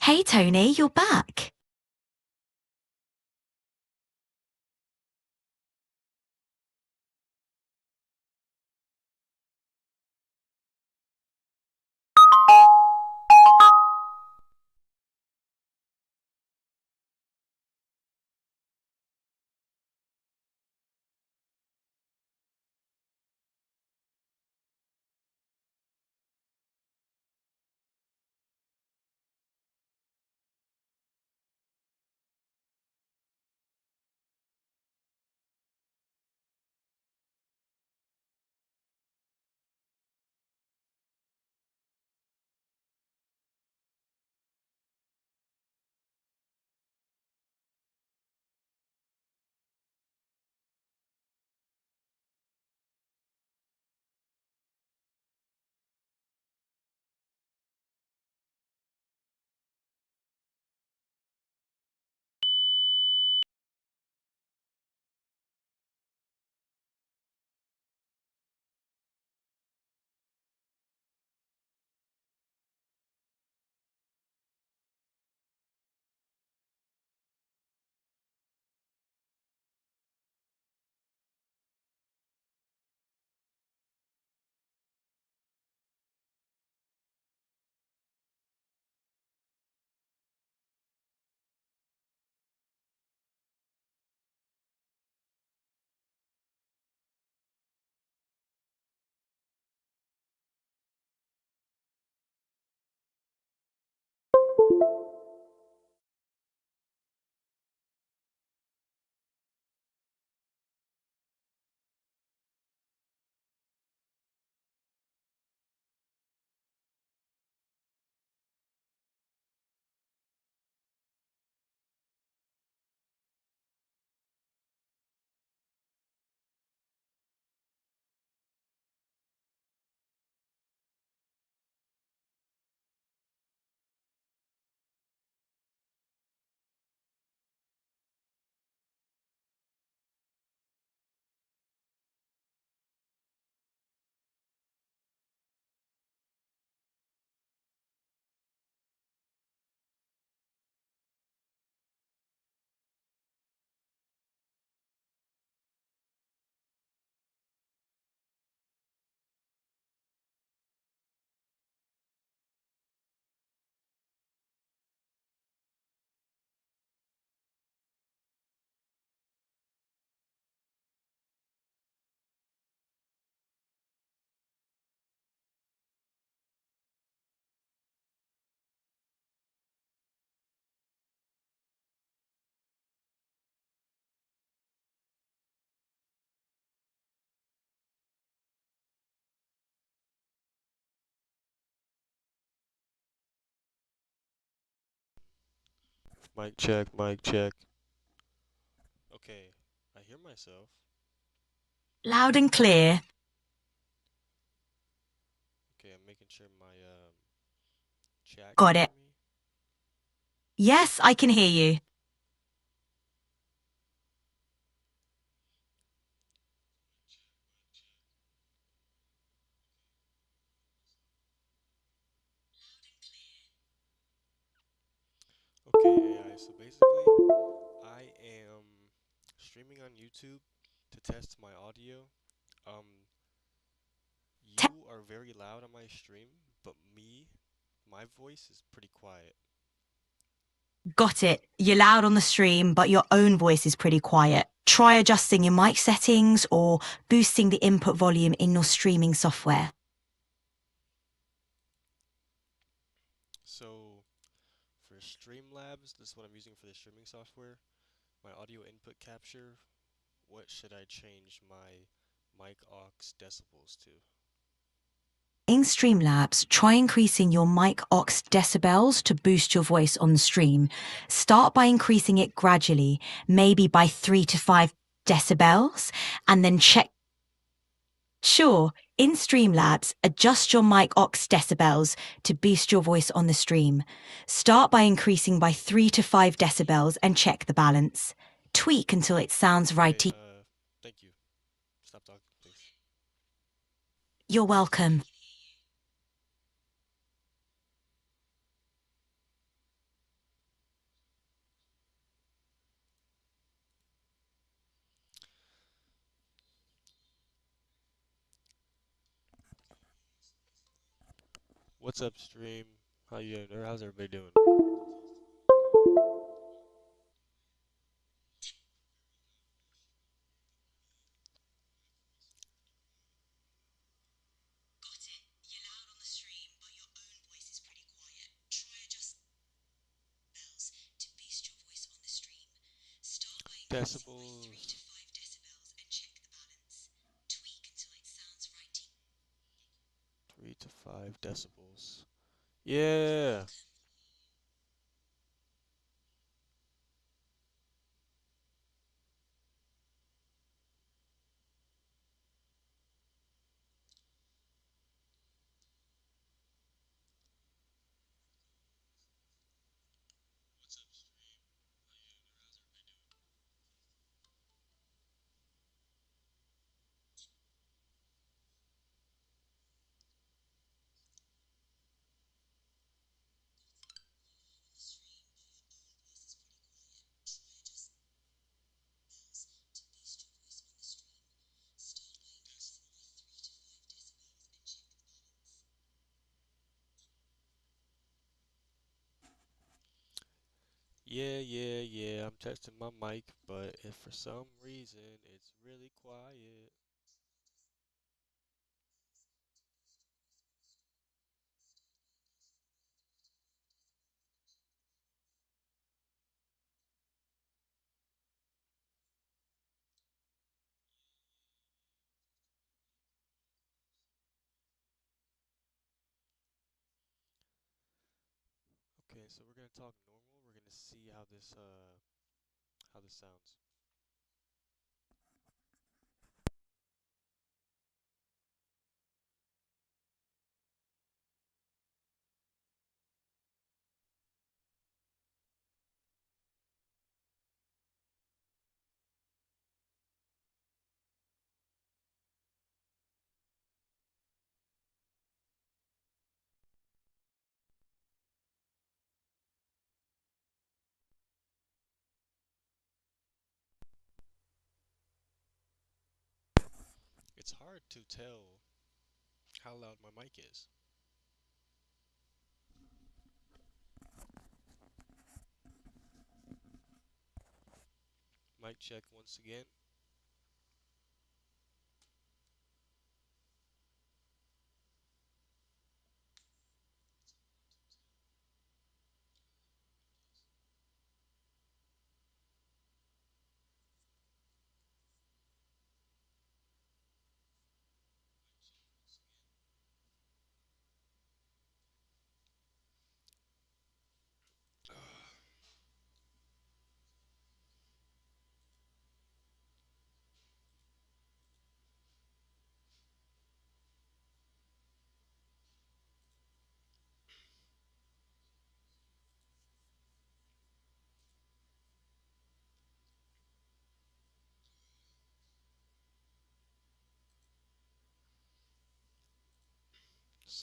Hey Tony, you're back. Mic check, mic check. Okay, I hear myself. Loud and clear. Okay, I'm making sure my chat can Got hear it. me. Yes, I can hear you. Okay, AI. So basically, I am streaming on YouTube to test my audio. Um, Te- you are very loud on my stream, but my voice is pretty quiet. Got it. You're loud on the stream, but your own voice is pretty quiet. Try adjusting your mic settings or boosting the input volume in your streaming software. So for Streamlabs, this is what I'm using for the streaming software. My audio input capture. What should I change my mic aux decibels to? In Streamlabs, try increasing your mic aux decibels to boost your voice on the stream. Start by increasing it gradually, maybe by 3 to 5 decibels, and then check. Sure, in Streamlabs, adjust your mic aux decibels to boost your voice on the stream. Start by increasing by 3 to 5 decibels and check the balance. Tweak until it sounds right Okay, to you. thank you. Stop talking, please. You're welcome. What's up, stream? How you doing? Or how's everybody doing? Decibels. 3 to 5 decibels. Yeah. Yeah. I'm testing my mic, but if for some reason it's really quiet. Okay, so we're gonna talk normal. We're gonna see how this sounds. It's hard to tell how loud my mic is. Mic check once again.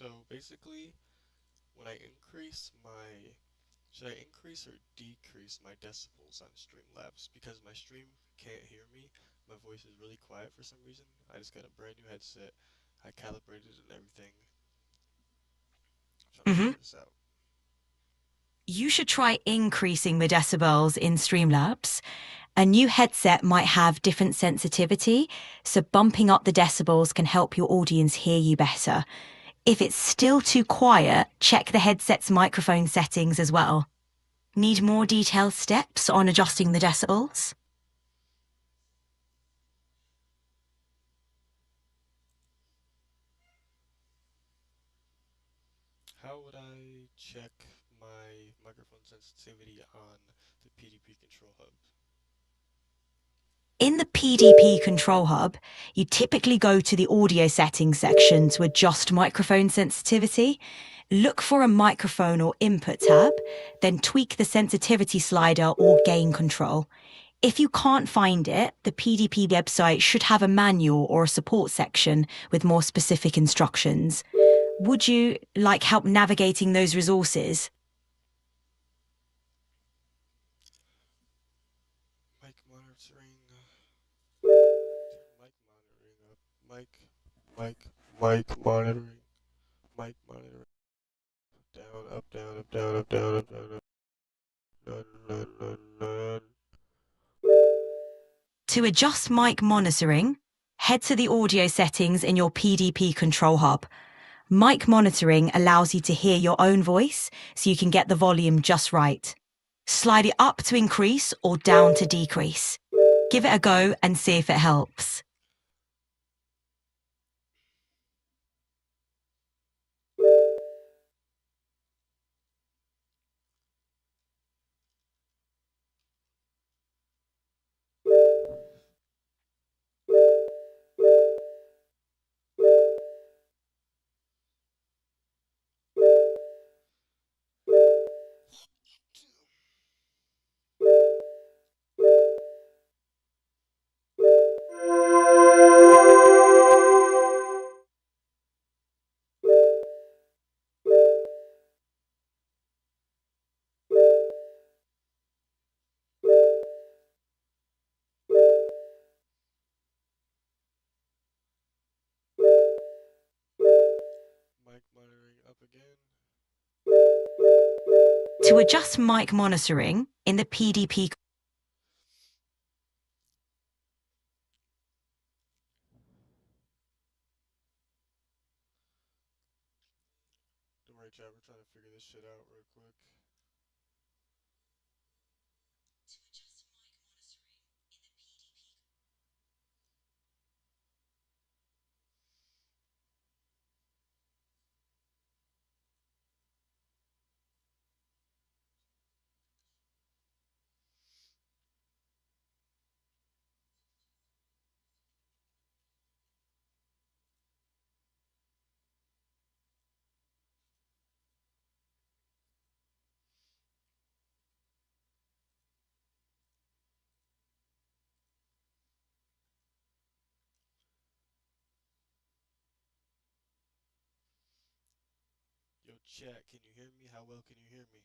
So basically, when I increase my should I increase or decrease my decibels on Streamlabs? Because my stream can't hear me. My voice is really quiet for some reason. I just got a brand new headset. I calibrated it and everything. I'm trying to Hmm. figure this out. You should try increasing the decibels in Streamlabs. A new headset might have different sensitivity, so bumping up the decibels can help your audience hear you better. If it's still too quiet, check the headset's microphone settings as well. Need more detailed steps on adjusting the decibels? How would I check my microphone sensitivity on the PDP control hub? In the PDP control hub, you typically go to the audio settings section to adjust microphone sensitivity. Look for a microphone or input tab, then tweak the sensitivity slider or gain control. If you can't find it, the PDP website should have a manual or a support section with more specific instructions. Would you like help navigating those resources? Mic monitoring. Mic monitoring up. Mic monitoring. Mic monitoring. up, down, up, down, up, down, up, down, up, none, none, none, none. To adjust mic monitoring, head to the audio settings in your PDP control hub. Mic monitoring allows you to hear your own voice so you can get the volume just right. Slide it up to increase or down to decrease. Give it a go and see if it helps. Mic monitoring up again. To adjust mic monitoring in the PDP Don't worry, chat. We're trying to figure this shit out real quick. Yo, chat. Can you hear me? How well can you hear me?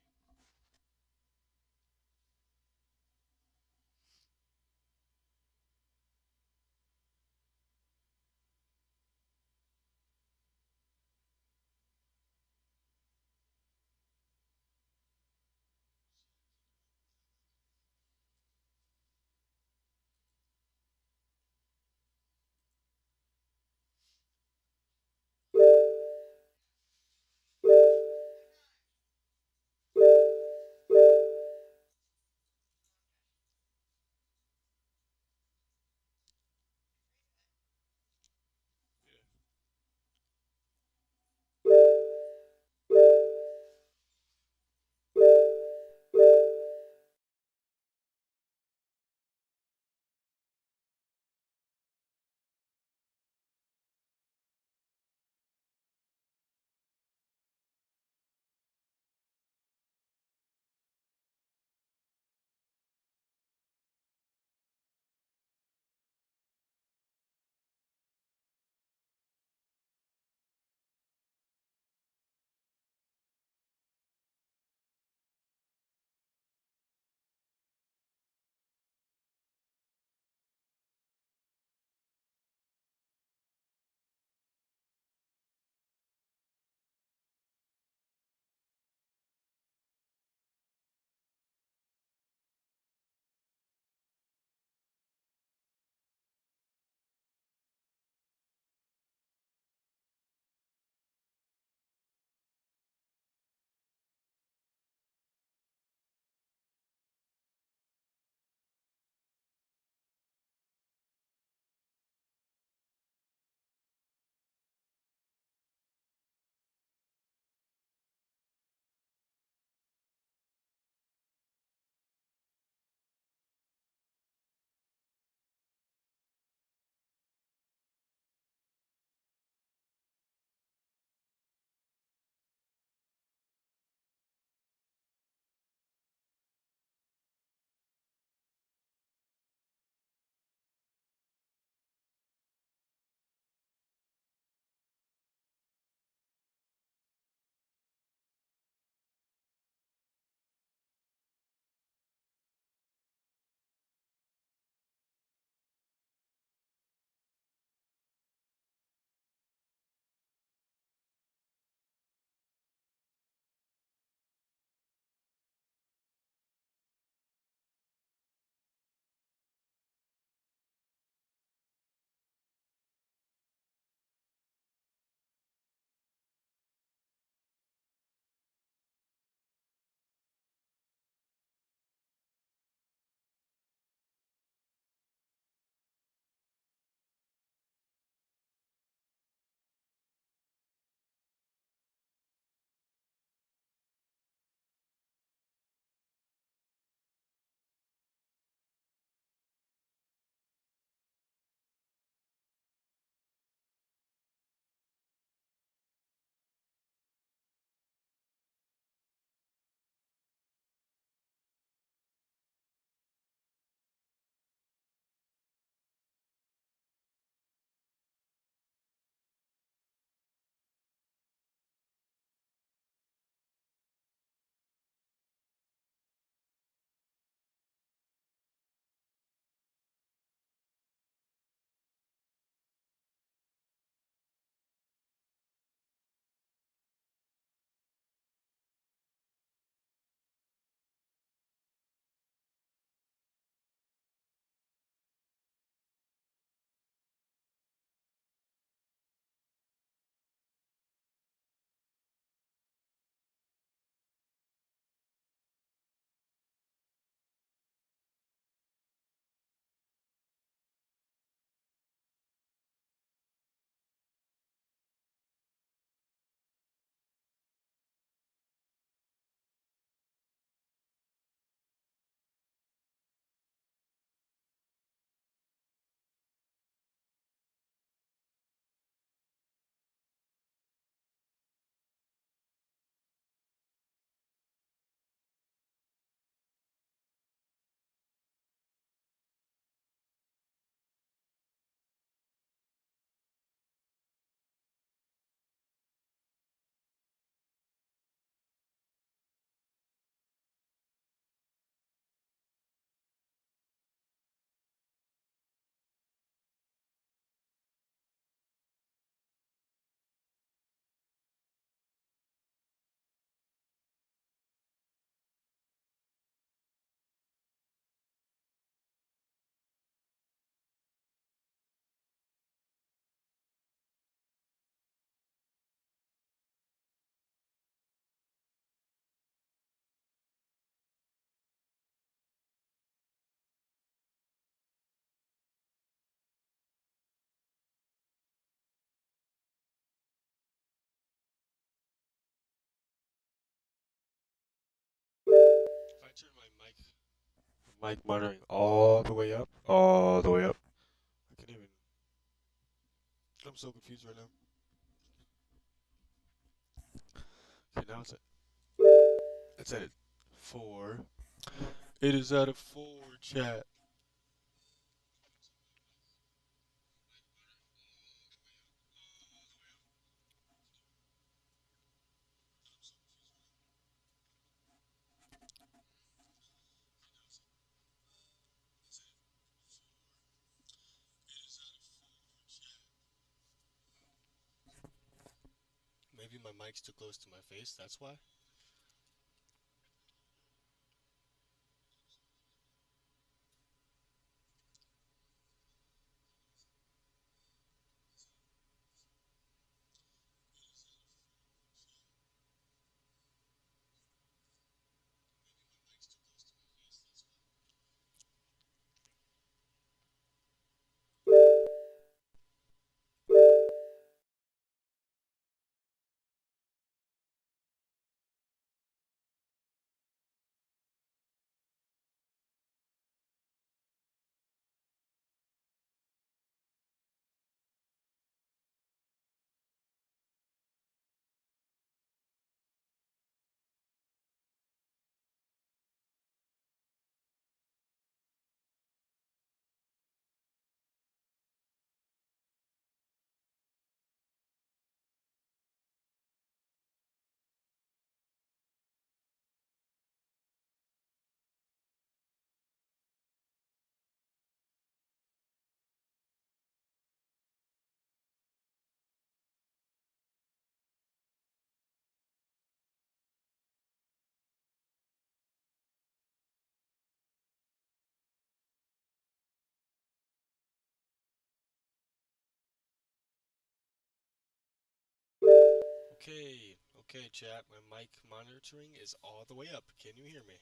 Mic monitoring all the way up. All the way up. I can't even. I'm so confused right now. Okay, now it's at 4. It is at a 4, chat. Maybe my mic's too close to my face, that's why? Okay, okay, chat. My mic monitoring is all the way up. Can you hear me?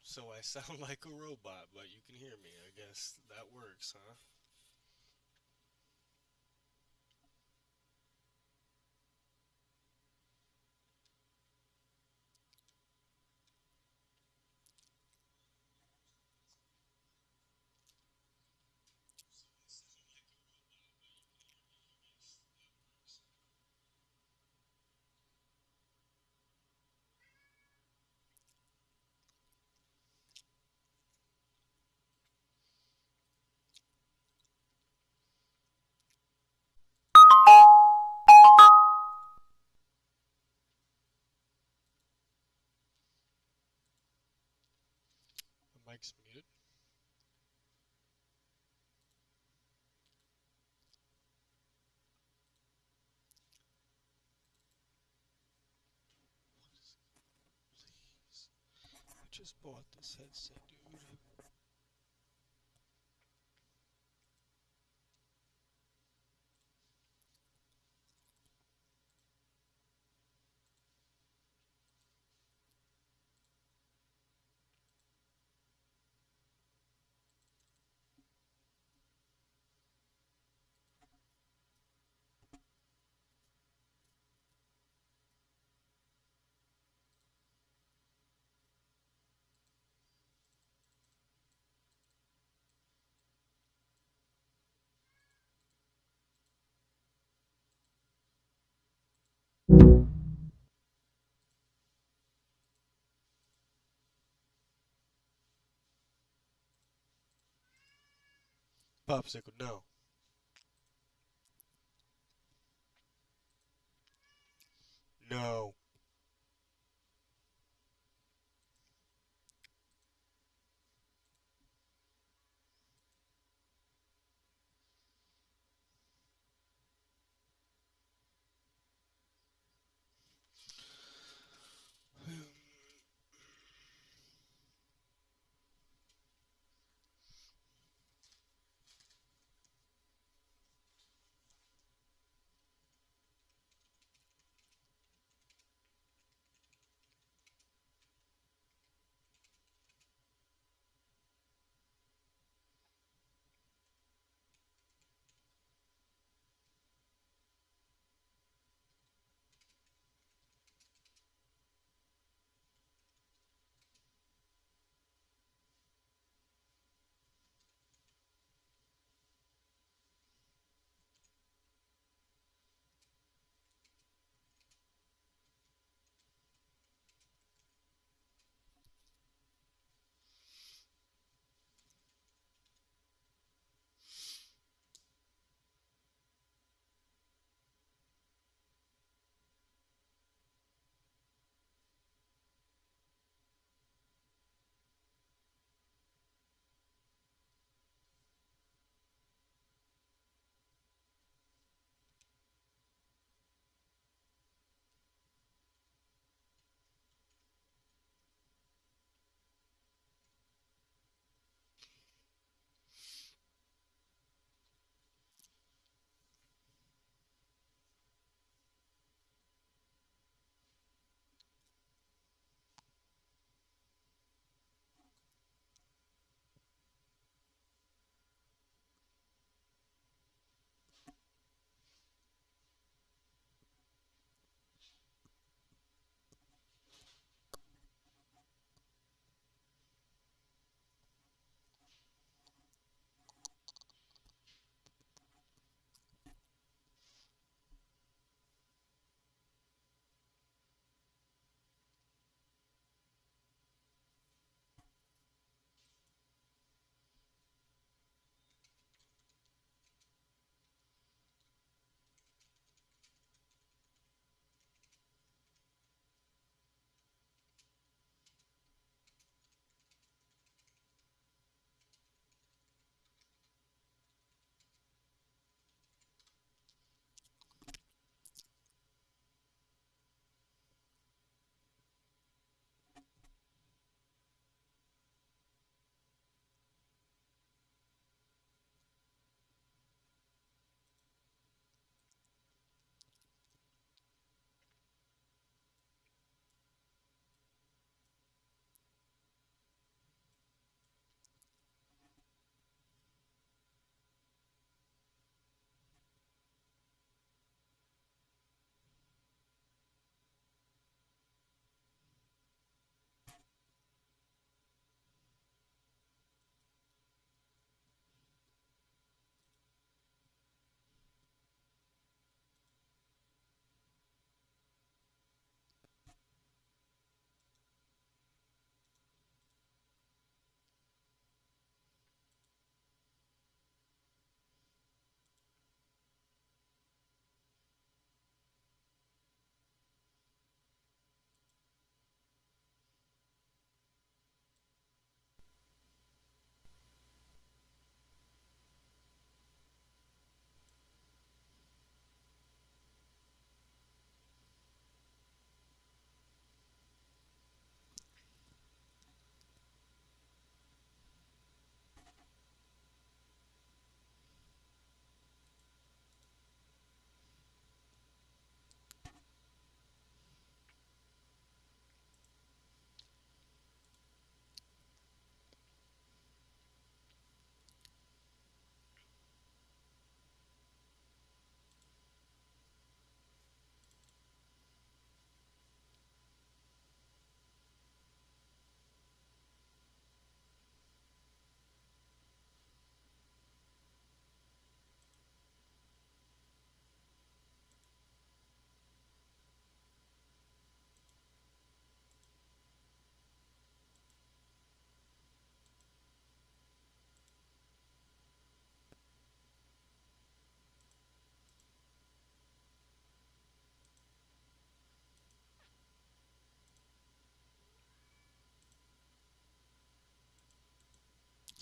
So I sound like a robot, but you can hear me. I guess that works, huh? My mic's muted. Please. I just bought this headset, dude. Popsicle, no. No.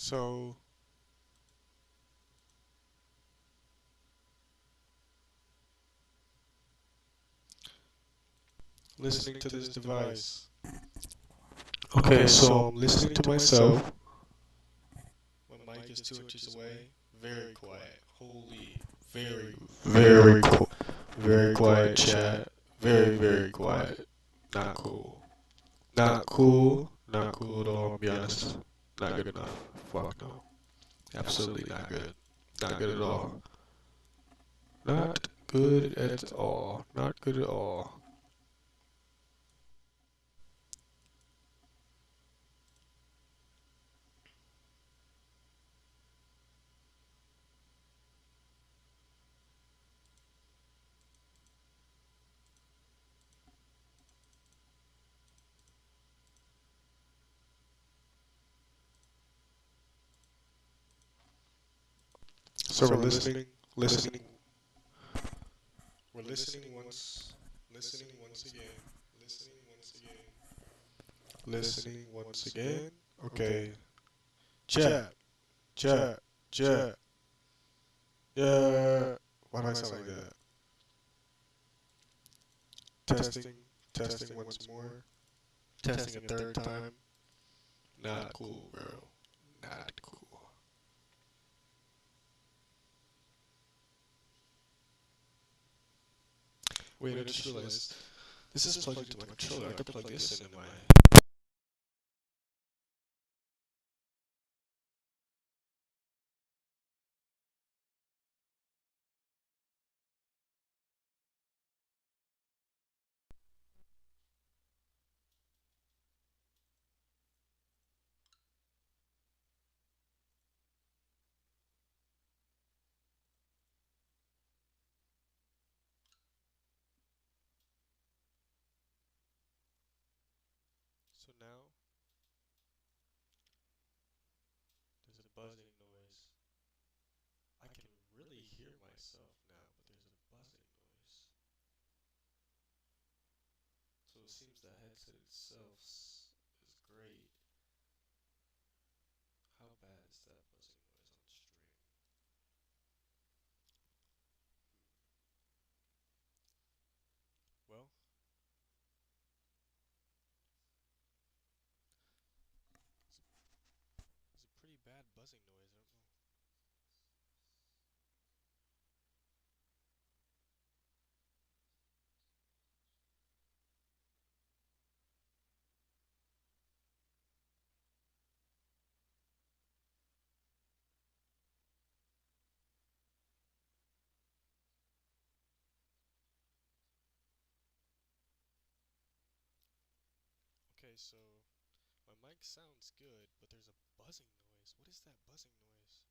So, listening to this device. Okay, so I'm listening to myself. My mic is 2 inches away. Very quiet. Holy, very quiet chat. Very quiet. Not cool. Not cool. Not cool at all. I'll be honest. Not good enough. Fuck no. Absolutely not good. Not good at all. Not good at all. Not good at all. So we're listening. We're listening once again, listening once again. Okay, chat, chat, chat. Yeah. Why do I sound like that? Testing, testing once more. Testing a third time. Not cool, bro. Not cool. Wait, I just realized this is plugged into my controller. I could plug this into my. So now there's a buzzing noise. I can really hear myself now, but there's a buzzing noise. So it seems the headset itself is great. How bad is that buzzing noise on stream? Well, it's a pretty bad buzzing noise. I don't know. Okay, so my mic sounds good, but there's a buzzing noise. What is that buzzing noise?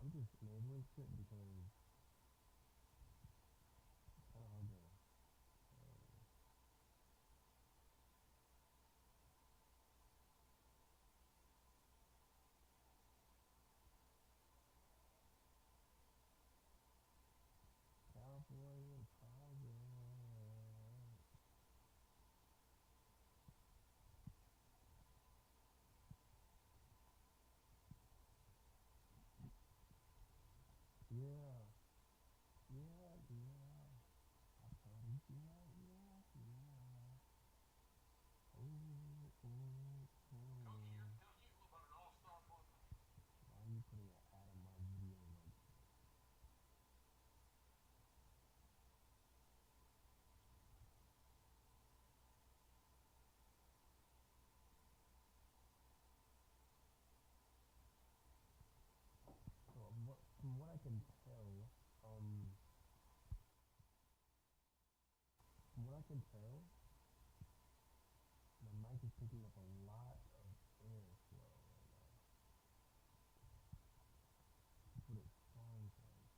I'm just enabling shit because it's kind of hard to. California progress. Yeah, yeah, yeah. I thought it, yeah, yeah, yeah. Oh, oh, oh. Why are you putting an ad on my video like so from what I can tell, um, from what I can tell, my mic is picking up a lot of airflow right now. That's what it sounds like.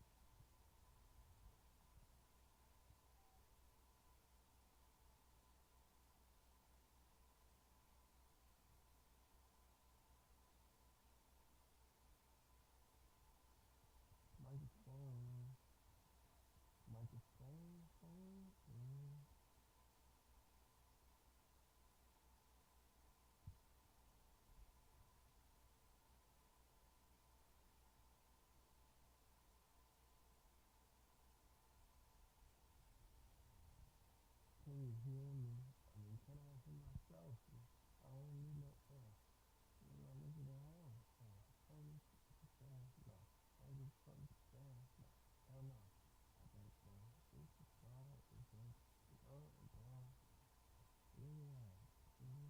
Microphone, microphone, phone, phone. Can you hear me? I mean, can I hear myself? I don't need no air. I'm not looking at home. Oh, no. I just fucking stand. No. Hell no. I think it's a problem. It's like, oh, God. Yeah. Mm-hmm.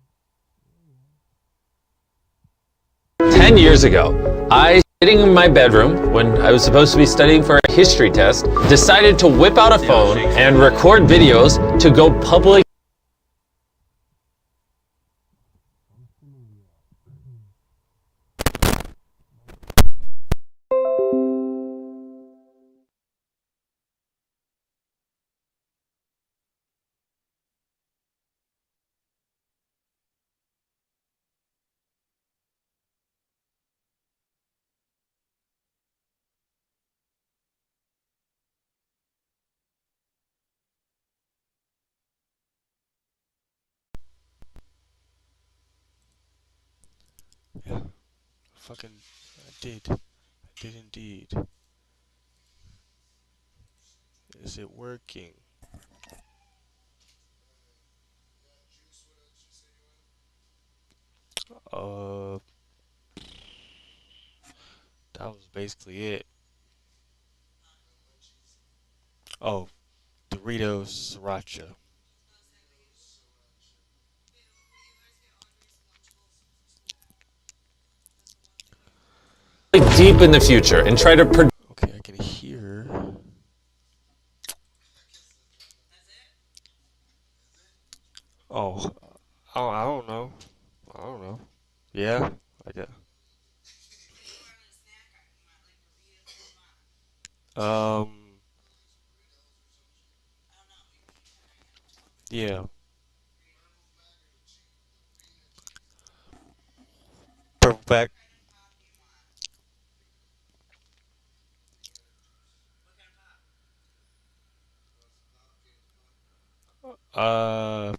Yeah. 10 years ago, I, sitting in my bedroom when I was supposed to be studying for a history test, decided to whip out a phone and record videos to go public. I'm familiar. Yeah, fucking, I did. I did indeed. Is it working? Uh, that was basically it. Oh, Doritos Sriracha. Deep in the future and try to predict. Okay, I can hear. Oh, I don't know. I don't know. Yeah, I guess. Um, yeah. Perfect. Uh,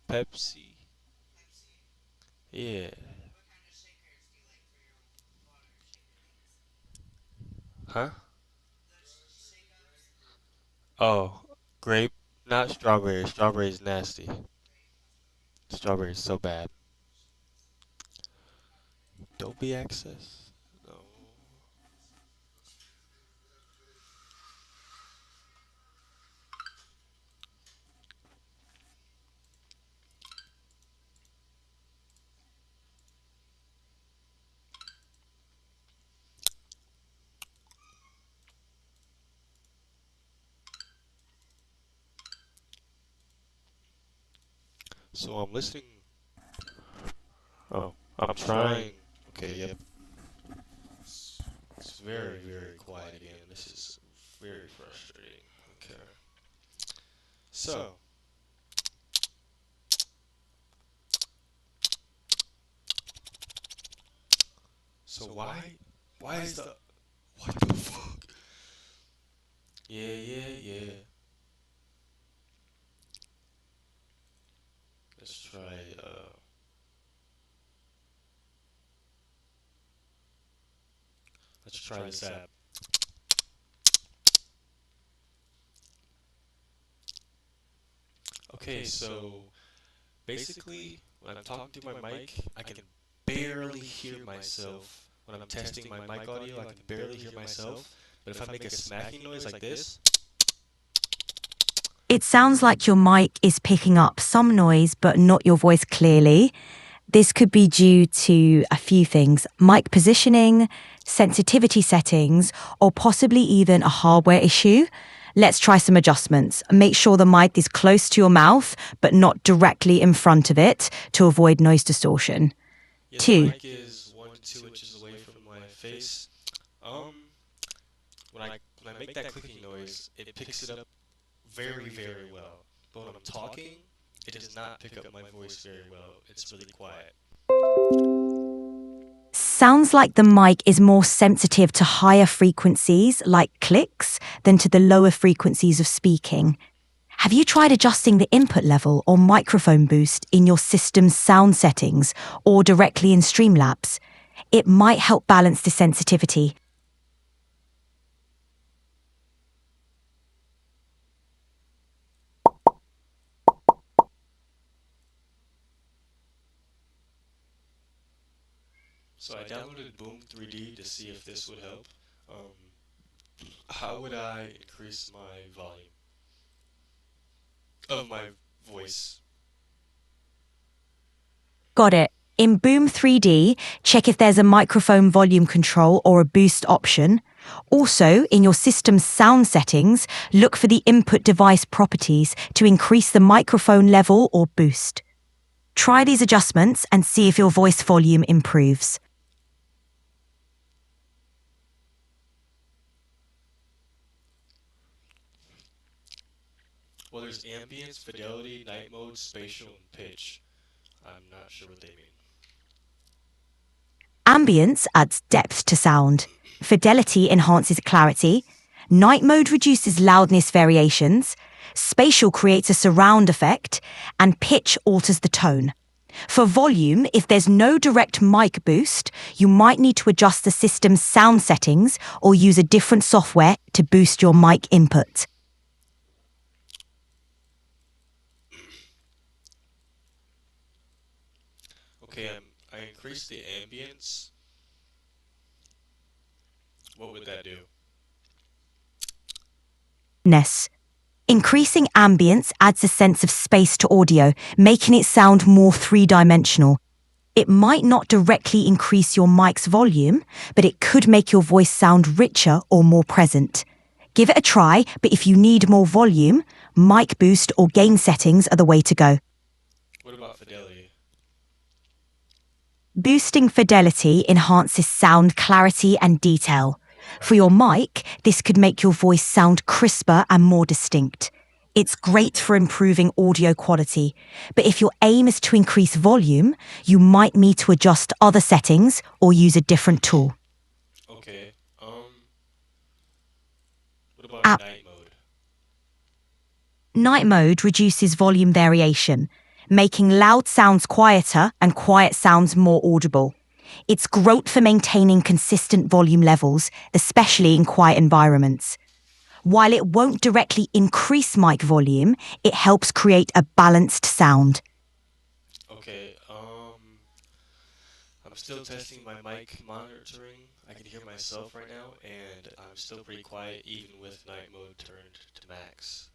Pepsi. Yeah. Huh? Oh, grape. Not strawberry. Strawberry's nasty. Strawberry's so bad. Dolby access? No. So I'm listening. Oh, I'm trying. Okay, yep. It's very, very quiet again. This is very frustrating. Okay. So, why is what the fuck? Yeah, yeah, yeah. Let's try, let's try this app. Okay, so basically, when I'm talking to my mic, I can barely hear myself. When I'm testing my mic audio, I can barely hear myself. But if I make a smacking noise like this, It sounds like your mic is picking up some noise, but not your voice clearly. This could be due to a few things: mic positioning, sensitivity settings, or possibly even a hardware issue. Let's try some adjustments. Make sure the mic is close to your mouth, but not directly in front of it to avoid noise distortion. yeah, the 2. mic is 1 to 2 inches away from my face. Um, when I make that clicking noise, it picks it up very, very well. But when I'm talking, it does not pick up my voice very well. It's really quiet. Sounds like the mic is more sensitive to higher frequencies, like clicks, than to the lower frequencies of speaking. Have you tried adjusting the input level or microphone boost in your system's sound settings or directly in Streamlabs? It might help balance the sensitivity. So I downloaded Boom 3D to see if this would help. How would I increase my volume of my voice? Got it. In Boom 3D, check if there's a microphone volume control or a boost option. Also, in your system's sound settings, look for the input device properties to increase the microphone level or boost. Try these adjustments and see if your voice volume improves. Well, there's ambience, fidelity, night mode, spatial, and pitch. I'm not sure what they mean. Ambience adds depth to sound. Fidelity enhances clarity. Night mode reduces loudness variations. Spatial creates a surround effect. And pitch alters the tone. For volume, if there's no direct mic boost, you might need to adjust the system's sound settings or use a different software to boost your mic input. Okay, I increased the ambience. What would that do? Increasing ambience adds a sense of space to audio, making it sound more three-dimensional. It might not directly increase your mic's volume, but it could make your voice sound richer or more present. Give it a try, but if you need more volume, mic boost or gain settings are the way to go. What about fidelity? Boosting fidelity enhances sound clarity and detail. For your mic, this could make your voice sound crisper and more distinct. It's great for improving audio quality, but if your aim is to increase volume, you might need to adjust other settings or use a different tool. Okay, what about App night mode? Night mode reduces volume variation, making loud sounds quieter and quiet sounds more audible. It's great for maintaining consistent volume levels, especially in quiet environments. While it won't directly increase mic volume, it helps create a balanced sound. Okay, I'm still testing my mic monitoring. I can hear myself right now, and I'm still pretty quiet even with night mode turned to max.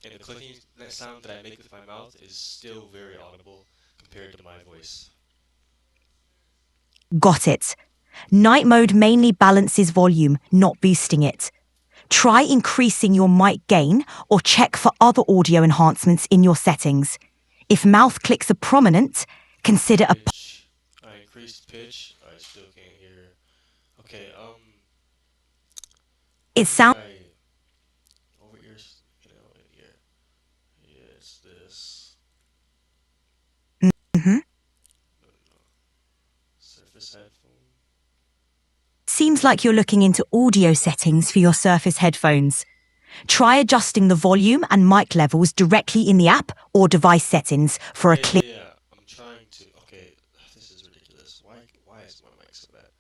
And the clicking that sound that I make with my mouth is still very audible compared to my voice. Got it. Night mode mainly balances volume, not boosting it. Try increasing your mic gain or check for other audio enhancements in your settings. If mouth clicks are prominent, consider a... Pitch. I increased pitch. I still can't hear. Okay, It maybe sounds... I over ears, in ear. Yeah, it's this. Mhm. No, no. Surface headphone. Seems like you're looking into audio settings for your Surface headphones. Try adjusting the volume and mic levels directly in the app or device settings for a clear... Yeah. I'm trying to. Okay, this is ridiculous. Why is my mic so bad?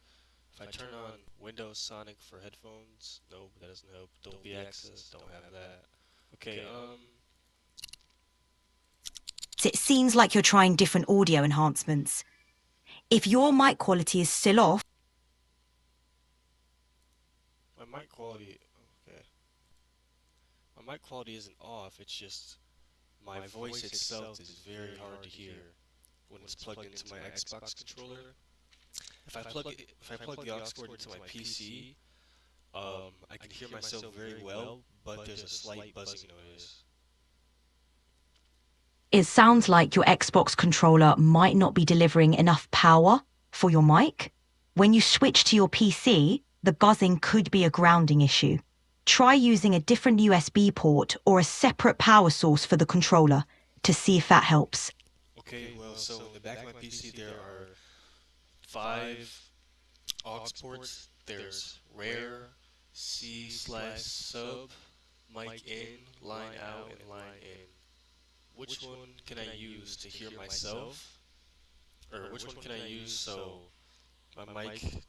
If I turn on Windows Sonic for headphones, nope, that doesn't help. Dolby Access, don't have that. Okay, It seems like you're trying different audio enhancements. If your mic quality is still off, my mic quality. Okay, my mic quality isn't off. It's just my voice itself is very hard to hear when it's plugged into my Xbox controller. If I plug the aux cord into my PC, I can hear myself very well, but there's a slight buzzing noise. it sounds like your Xbox controller might not be delivering enough power for your mic. When you switch to your PC, the buzzing could be a grounding issue. Try using a different USB port or a separate power source for the controller to see if that helps. Okay, well, so in the back of my PC there are 5 aux ports. There's rare, C/sub, mic in, line out, and line in. Which one can I use to hear myself? Or which one can I use so my mic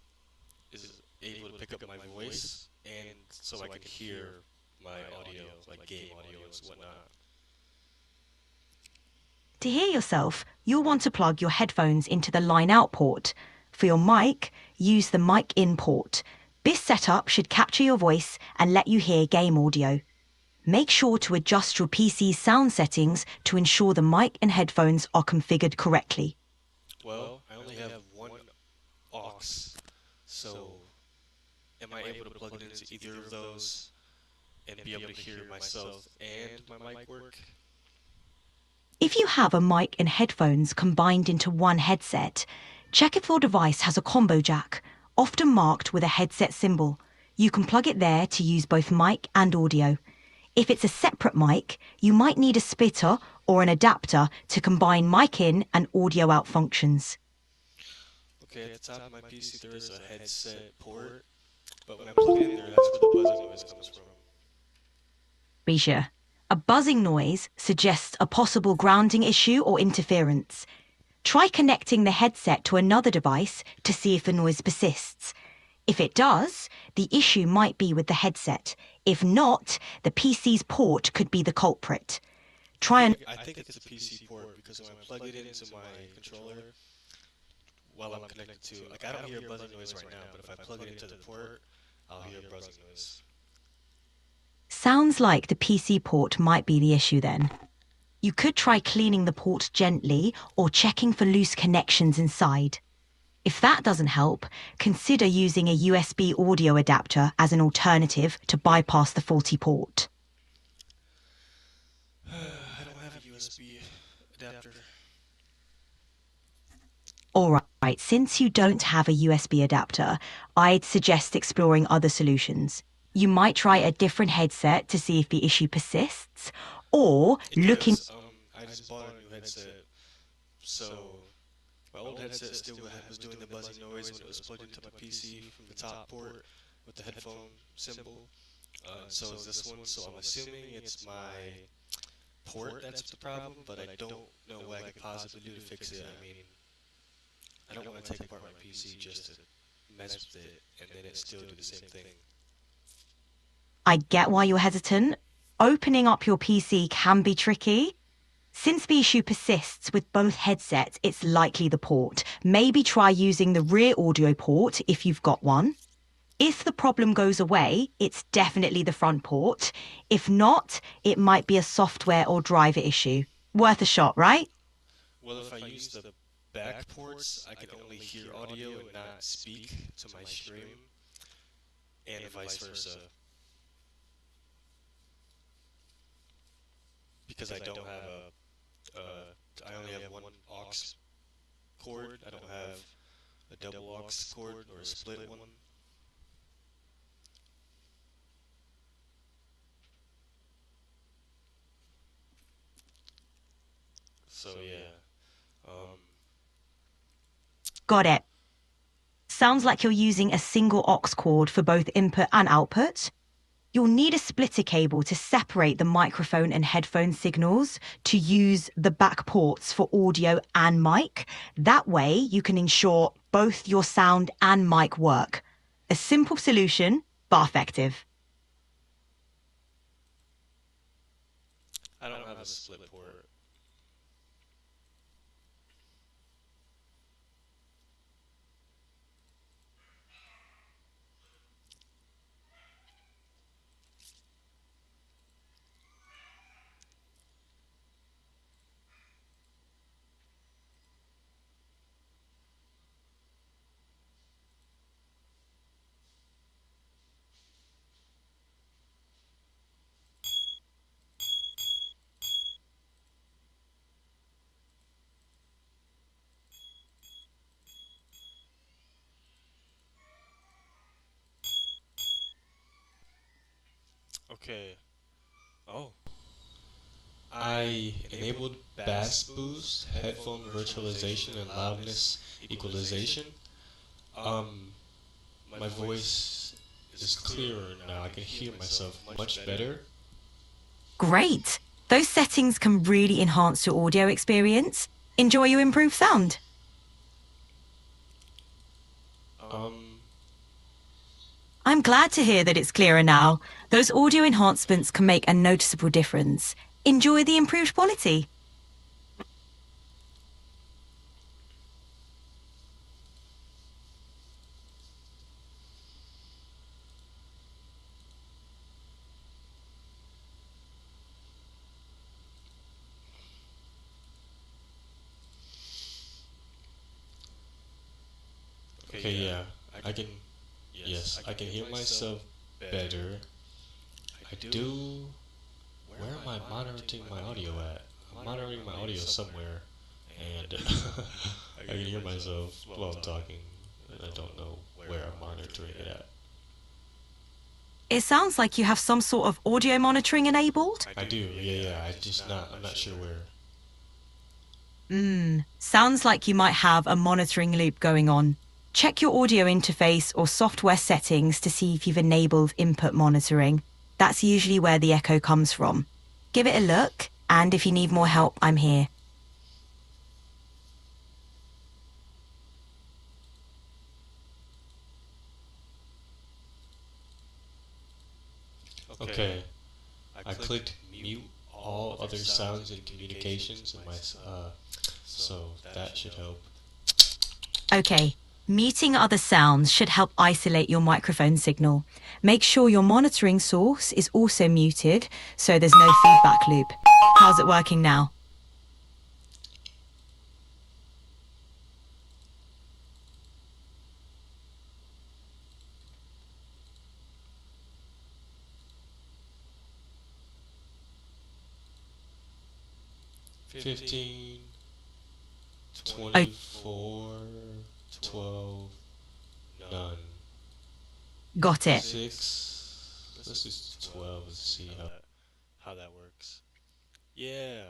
is able to pick up my voice and so I can hear my audio, like game audio and whatnot? To hear yourself, you'll want to plug your headphones into the line out port. For your mic, use the mic in port. This setup should capture your voice and let you hear game audio. Make sure to adjust your PC's sound settings to ensure the mic and headphones are configured correctly. Well, I only have one aux, so am I able to plug it into either of those and be able to hear myself and my mic work? If you have a mic and headphones combined into one headset, check if your device has a combo jack, often marked with a headset symbol. You can plug it there to use both mic and audio. If it's a separate mic, you might need a splitter or an adapter to combine mic in and audio out functions. Okay, at the top of my PC there is a headset port, but when I plug it in there, that's where the buzzing noise comes from. Be sure. A buzzing noise suggests a possible grounding issue or interference. Try connecting the headset to another device to see if the noise persists. If it does, the issue might be with the headset. If not, the PC's port could be the culprit. I think it's a PC port because when I plug it into my controller while I'm connected to, like, I don't hear a buzzing noise right now, but if I plug it into the port, I'll hear a buzzing noise. Sounds like the PC port might be the issue then. You could try cleaning the port gently or checking for loose connections inside. If that doesn't help, consider using a USB audio adapter as an alternative to bypass the faulty port. I don't have a USB adapter. Alright, since you don't have a USB adapter, I'd suggest exploring other solutions. You might try a different headset to see if the issue persists, or looking... I just bought a new headset, so my old headset still was doing the buzzing noise when it was plugged into my PC from the top port with the headphone symbol. So is this one, so I'm assuming it's my port that's the problem, but I don't know what I could possibly do to fix it. I mean, I don't want to take apart my PC just to mess with it and then it still do the same thing. I get why you're hesitant. Opening up your PC can be tricky. Since the issue persists with both headsets, it's likely the port. Maybe try using the rear audio port if you've got one. If the problem goes away, it's definitely the front port. If not, it might be a software or driver issue. Worth a shot, right? Well, if I use the back ports, I can only hear audio and not speak to my stream, and vice versa. because I don't have I only have one aux cord. I don't have a double aux cord or a split one. So yeah, Got it. Sounds like you're using a single aux cord for both input and output. You'll need a splitter cable to separate the microphone and headphone signals to use the back ports for audio and mic. That way, you can ensure both your sound and mic work. A simple solution, but effective. I don't have a split port. Okay. Oh. I enabled bass boost, headphone virtualization, and loudness equalization. My voice is clearer now. I can hear myself much better. Great! Those settings can really enhance your audio experience. Enjoy your improved sound. I'm glad to hear that it's clearer now. Those audio enhancements can make a noticeable difference. Enjoy the improved quality. Okay, yeah. I can, yes, I can hear myself better. I do. Where am I monitoring my audio at? I'm monitoring my audio somewhere, and I can hear myself while I'm talking, and I don't know where I'm monitoring it at. It sounds like you have some sort of audio monitoring enabled. I do, yeah. I'm not sure where. Sounds like you might have a monitoring loop going on. Check your audio interface or software settings to see if you've enabled input monitoring. That's usually where the echo comes from. Give it a look, and if you need more help, I'm here. Okay, I clicked mute all other sounds and communications in my, so that should help. Okay, muting other sounds should help isolate your microphone signal. Make sure your monitoring source is also muted so there's no feedback loop. How's it working now? $15, $24, $12, none. Got it. 6. Let's do 12 and see how that works. Yeah.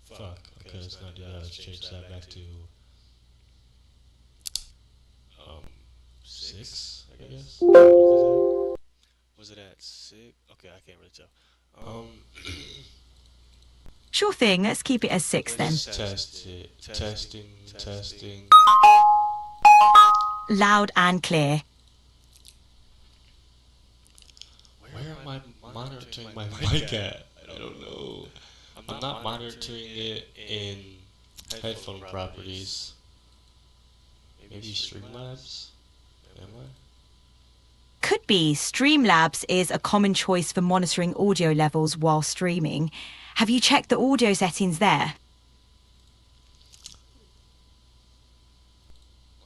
Fuck. Okay, let's not do that. Let's change that back to 6, I guess. Was it at 6? Okay, I can't really tell. Sure thing, let's keep it as 6 then. Let's test it. Testing. Loud and clear. Where am I monitoring my mic at? I don't know. I'm not monitoring it in headphone properties. Maybe Streamlabs? Am I? Could be. Streamlabs is a common choice for monitoring audio levels while streaming. Have you checked the audio settings there?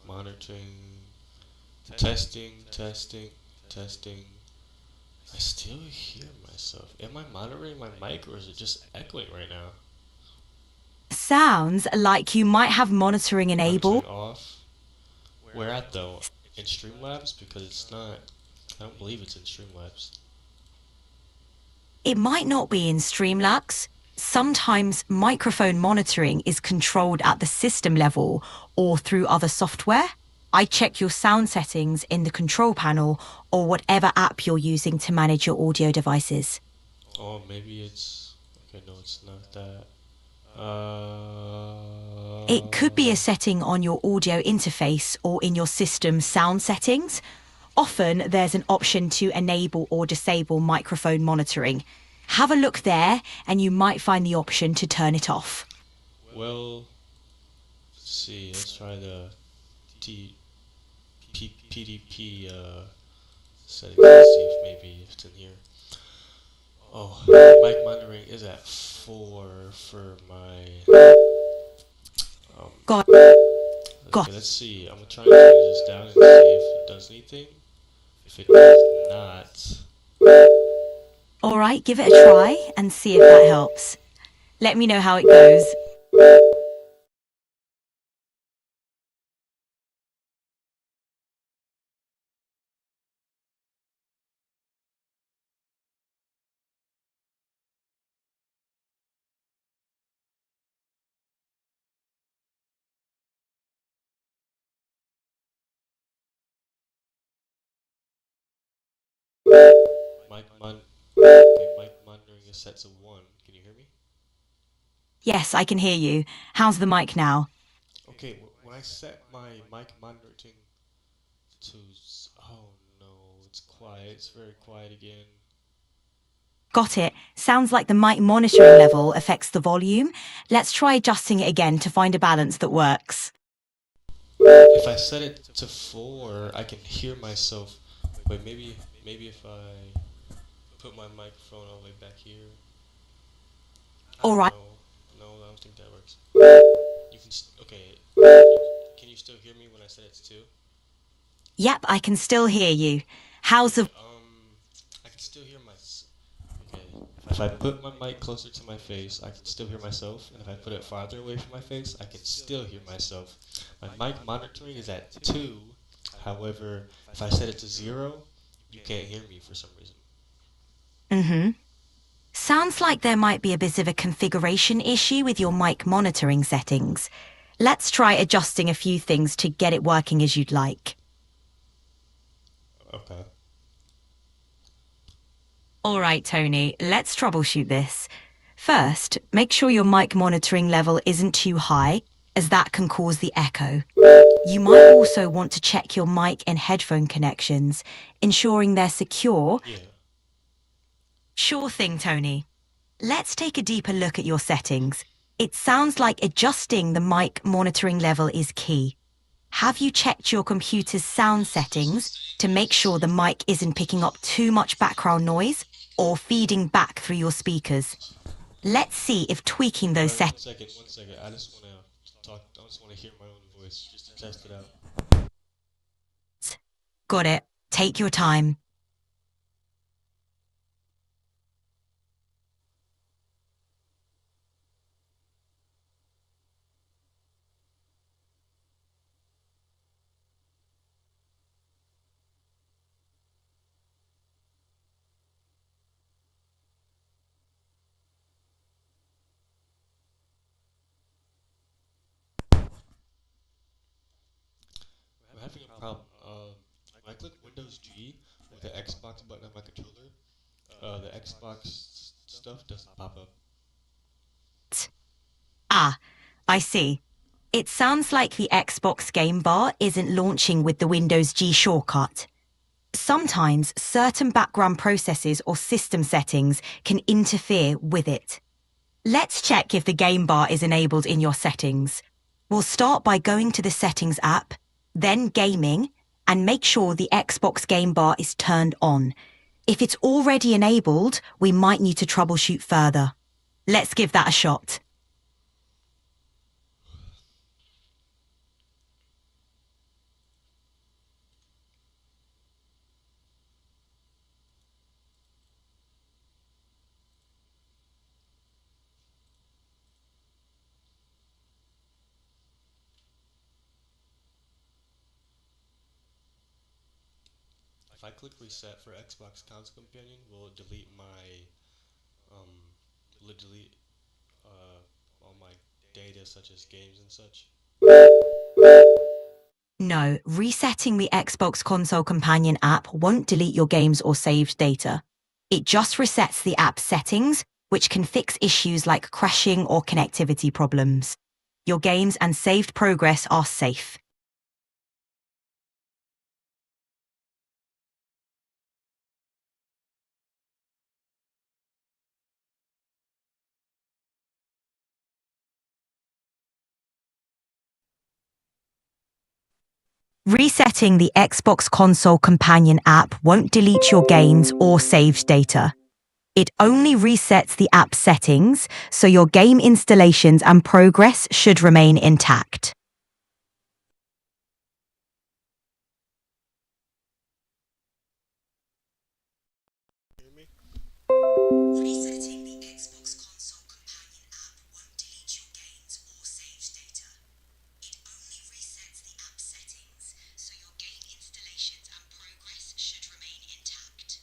Monitoring. Testing. I still hear myself. myself. Am I monitoring my mic or is it just echoing right now? Sounds like you might have monitoring enabled. Monitoring off. Where at though? In Streamlabs? Because it's not. I don't believe it's in Streamlabs. It might not be in Streamlabs. Sometimes microphone monitoring is controlled at the system level or through other software. I check your sound settings in the control panel or whatever app you're using to manage your audio devices. Oh, maybe it's. Okay, no, it's not that. It could be a setting on your audio interface or in your system sound settings. Often there's an option to enable or disable microphone monitoring. Have a look there and you might find the option to turn it off. Well, let's see. Let's try the PDP settings. Let's see if maybe if it's in here. Oh, mic monitoring is at 4 for my. Got. Okay, let's see. I'm gonna try and change this down and see if it does anything. If it does not. All right, give it a try and see if that helps. Let me know how it goes. Mic monitoring is set to 1. Can you hear me? Yes, I can hear you. How's the mic now? Okay, when I set my mic monitoring to. Oh no, it's quiet. It's very quiet again. Got it. Sounds like the mic monitoring level affects the volume. Let's try adjusting it again to find a balance that works. If I set it to 4, I can hear myself. Wait, maybe if I put my microphone all the way back here. I All don't right. know. No, I don't think that works. You can. Okay. Can you still hear me when I said it's 2? Yep, I can still hear you. How's the... I can still hear my. Okay. If I put my mic closer to my face, I can still hear myself, and if I put it farther away from my face, I can still hear myself. My mic monitoring is at 2. However, if I set it to 0, you can't hear me for some reason. Mm-hmm. Sounds like there might be a bit of a configuration issue with your mic monitoring settings. Let's try adjusting a few things to get it working as you'd like. Okay. All right, Tony, let's troubleshoot this. First, make sure your mic monitoring level isn't too high, as that can cause the echo. You might also want to check your mic and headphone connections, ensuring they're secure. Yeah. Sure thing, Tony. Let's take a deeper look at your settings. It sounds like adjusting the mic monitoring level is key. Have you checked your computer's sound settings to make sure the mic isn't picking up too much background noise or feeding back through your speakers? Let's see if tweaking those Alright, settings... one second. I just wanna talk. I just wanna hear my own voice just to test it out. Got it. Take your time. I'm having a problem. When I click Windows G with the Xbox button on my controller, the Xbox stuff doesn't pop up. Ah, I see. It sounds like the Xbox game bar isn't launching with the Windows G shortcut. Sometimes certain background processes or system settings can interfere with it. Let's check if the game bar is enabled in your settings. We'll start by going to the Settings app, then Gaming, and make sure the Xbox game bar is turned on. If it's already enabled, we might need to troubleshoot further. Let's give that a shot. If I click reset for Xbox Console Companion, will it delete my will it delete all my data such as games and such? No, resetting the Xbox Console Companion app won't delete your games or saved data. It just resets the app's settings, which can fix issues like crashing or connectivity problems. Your games and saved progress are safe. Resetting the Xbox Console Companion app won't delete your games or saved data. It only resets the app settings, so your game installations and progress should remain intact. Hear me? Resetting the Xbox Console Companion app won't delete your games or saved data. It only resets the app settings, so your game installations and progress should remain intact.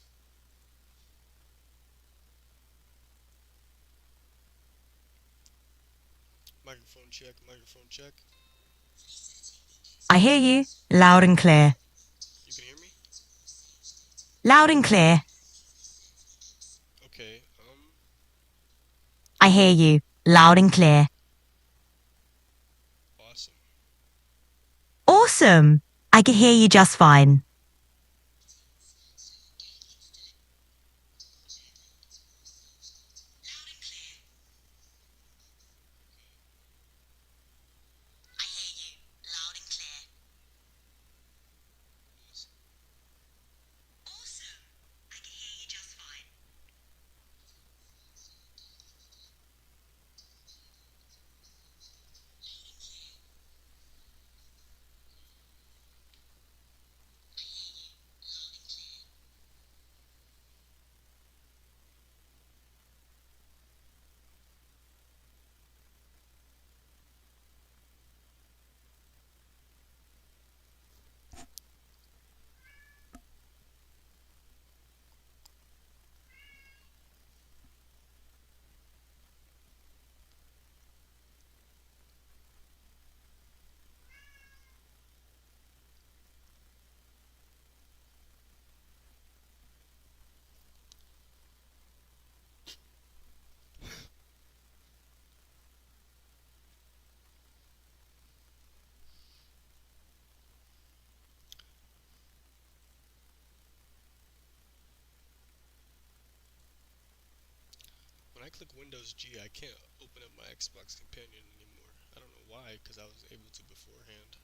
Microphone check, microphone check. I hear you, loud and clear. You can hear me? Loud and clear. Okay, I hear you, loud and clear. awesome. Awesome! I can hear you just fine. I hear you, loud and clear. Awesome! I can hear you just fine. When I click Windows G, I can't open up my Xbox Companion anymore. I don't know why, because I was able to beforehand.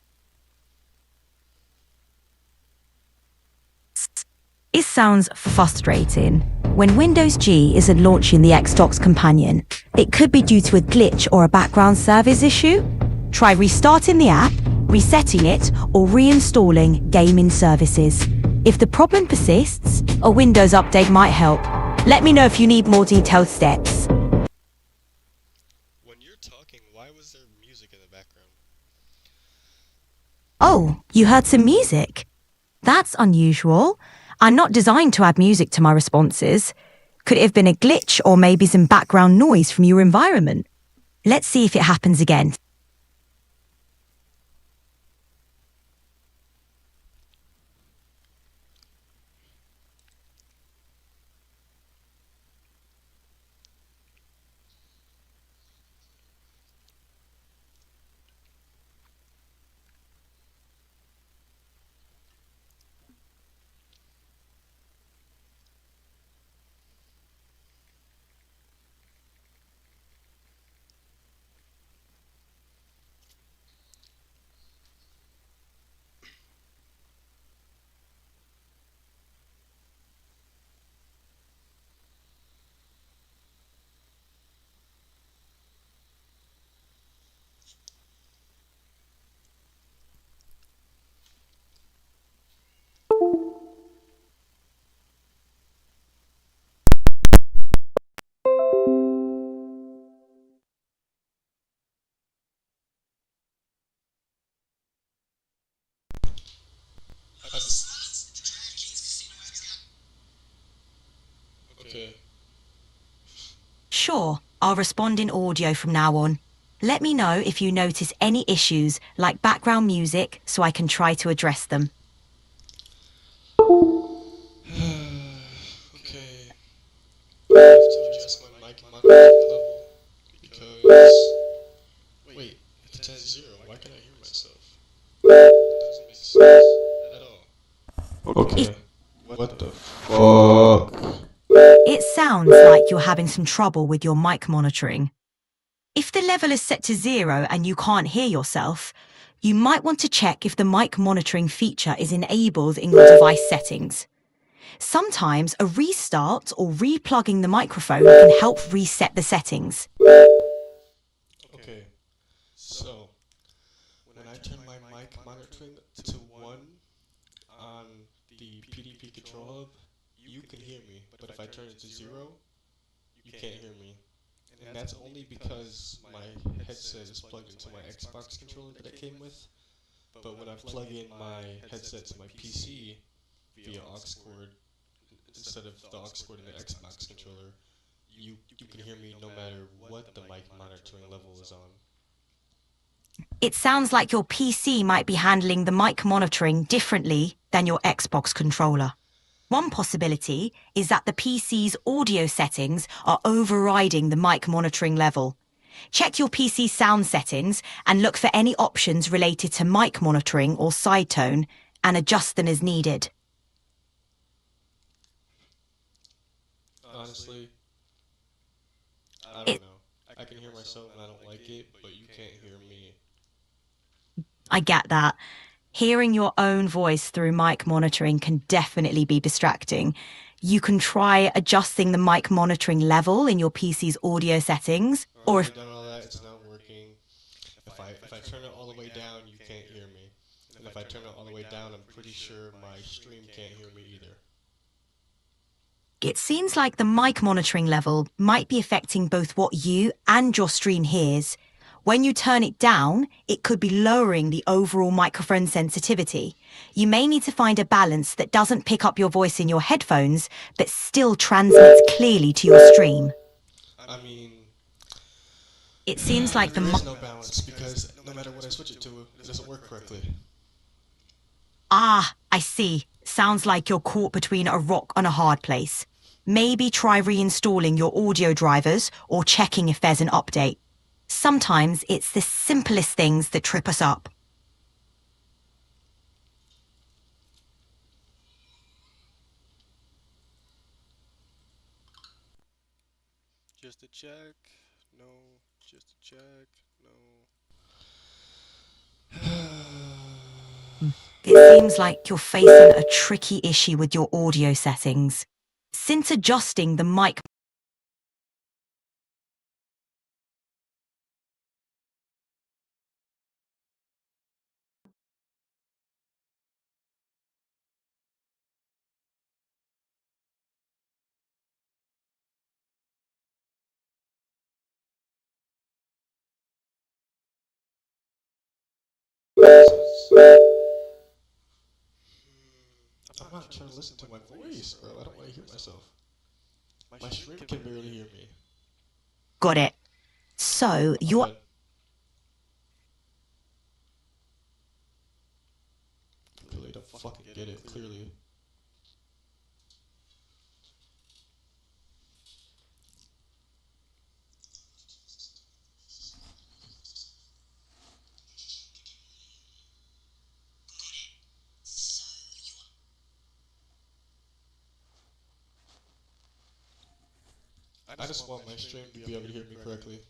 It sounds frustrating. When Windows G isn't launching the Xbox Companion, it could be due to a glitch or a background service issue. Try restarting the app, resetting it, or reinstalling gaming services. If the problem persists, a Windows update might help. Let me know if you need more detailed steps. When you're talking, why was there music in the background? Oh, you heard some music? That's unusual. I'm not designed to add music to my responses. Could it have been a glitch or maybe some background noise from your environment? Let's see if it happens again. Sure, I'll respond in audio from now on. Let me know if you notice any issues like background music so I can try to address them. Okay. I have to adjust my mic monitoring level because wait, if it's at 0, why can't I hear myself? That doesn't make sense at all. Okay. What the fuck? It sounds like you're having some trouble with your mic monitoring. If the level is set to 0 and you can't hear yourself, you might want to check if the mic monitoring feature is enabled in your device settings. Sometimes a restart or replugging the microphone can help reset the settings. Okay. So, when I turn my mic monitoring to 1 on the PDP control hub, you can hear me. But if I turn it to 0, you can't hear me. And that's only because my headset is plugged into my Xbox controller that it came with. But when I plug in my headset to my PC via aux cord instead of the aux cord in the Xbox controller, you can hear me no matter what the mic monitoring level is on. It sounds like your PC might be handling the mic monitoring differently than your Xbox controller. One possibility is that the PC's audio settings are overriding the mic monitoring level. Check your PC sound settings and look for any options related to mic monitoring or side tone and adjust them as needed. Honestly, I It, don't know. I can hear myself and I don't like it, but you can't hear me. I get that. Hearing your own voice through mic monitoring can definitely be distracting. You can try adjusting the mic monitoring level in your PC's audio settings, or if Already done all that, it's not working. If I turn it all the way down, you can't hear me. And if I turn it all the way down, I'm pretty sure my stream can't hear me either. it seems like the mic monitoring level might be affecting both what you and your stream hears. When you turn it down, it could be lowering the overall microphone sensitivity. You may need to find a balance that doesn't pick up your voice in your headphones, but still transmits clearly to your stream. I mean, It seems like the there is no balance because no matter what I switch it to, it doesn't work correctly. Ah, I see. Sounds like you're caught between a rock and a hard place. Maybe try reinstalling your audio drivers or checking if there's an update. Sometimes it's the simplest things that trip us up. Just to check. No. Just to check. No. It seems like you're facing a tricky issue with your audio settings. Since adjusting the mic I'm not trying to listen to my voice, bro. I don't want to hear myself. My stream can barely hear me. got it. So I'm you're done. Really don't fucking get it, clearly. I just want my stream to be able to hear me correctly.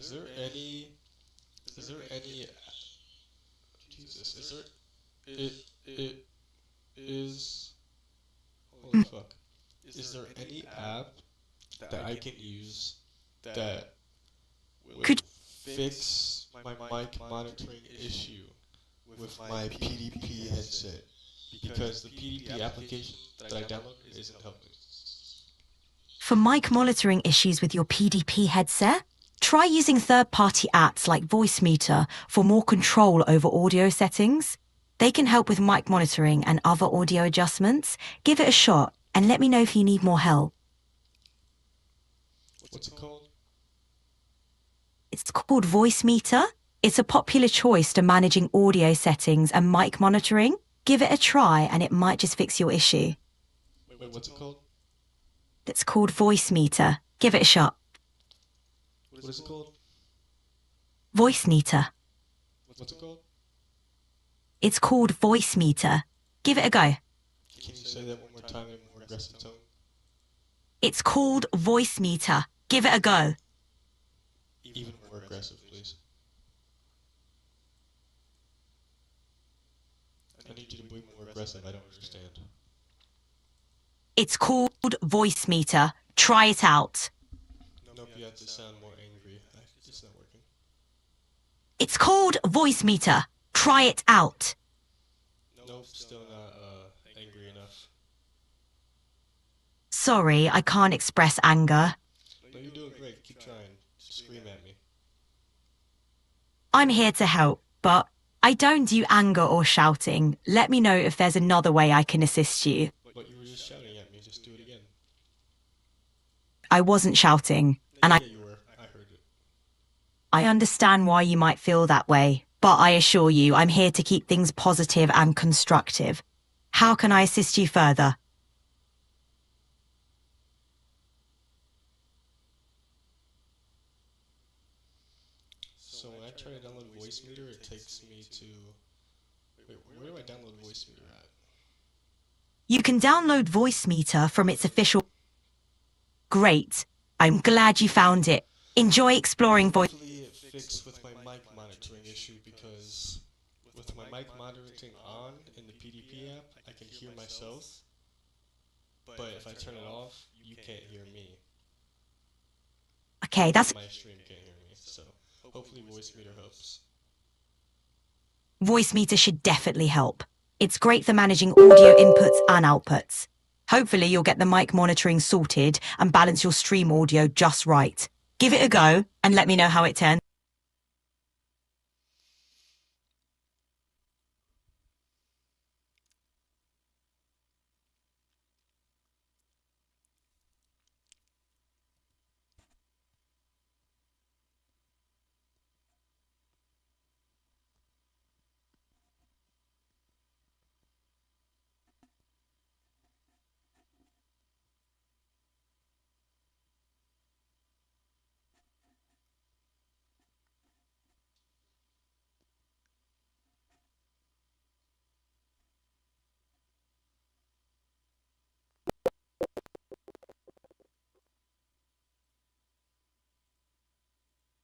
Is there any? Is there any? Jesus, is there? It is. Holy fuck! Is there any app that I can use that will Could fix my mic monitoring issue with my PDP headset? Because the PDP application that I downloaded isn't helping. For mic monitoring issues with your PDP headset, try using third-party apps like Voicemeeter for more control over audio settings. They can help with mic monitoring and other audio adjustments. Give it a shot and let me know if you need more help. What's it called? It's called Voicemeeter. It's a popular choice to managing audio settings and mic monitoring. Give it a try and it might just fix your issue. Wait, what's it called? It's called Voicemeeter. Give it a shot. What is it called? Voicemeeter. What's it called? It's called Voicemeeter. Give it a go. Can you say that one more time in a more aggressive tone? It's called Voicemeeter. Give it a go. Even more aggressive, please. I need you to be more aggressive. I don't understand. It's called Voicemeeter. Try it out. Nope, you have to sound more angry. It's not working. It's called Voicemeeter. Try it out. Nope, still not angry enough. Sorry, I can't express anger. No, you're doing great. Keep trying. Scream at me. I'm here to help, but I don't do anger or shouting. Let me know if there's another way I can assist you. But you were just shouting at me. Just do it again. I wasn't shouting, and Yeah, you were. I heard it. I understand why you might feel that way, but I assure you I'm here to keep things positive and constructive. How can I assist you further? So when I try to download Voicemeeter, it takes me to... Wait, where do I download Voicemeeter at? You can download Voicemeeter from its official... Great. I'm glad you found it. Enjoy exploring voice... Hopefully it fixed with my mic monitoring issue, because with my mic monitoring on in the PDP app, I can hear myself. But if I turn it off, you can't hear me. Okay, that's... My stream can't hear me, so hopefully Voicemeeter helps. Voicemeeter should definitely help. It's great for managing audio inputs and outputs. Hopefully you'll get the mic monitoring sorted and balance your stream audio just right. Give it a go and let me know how it turns.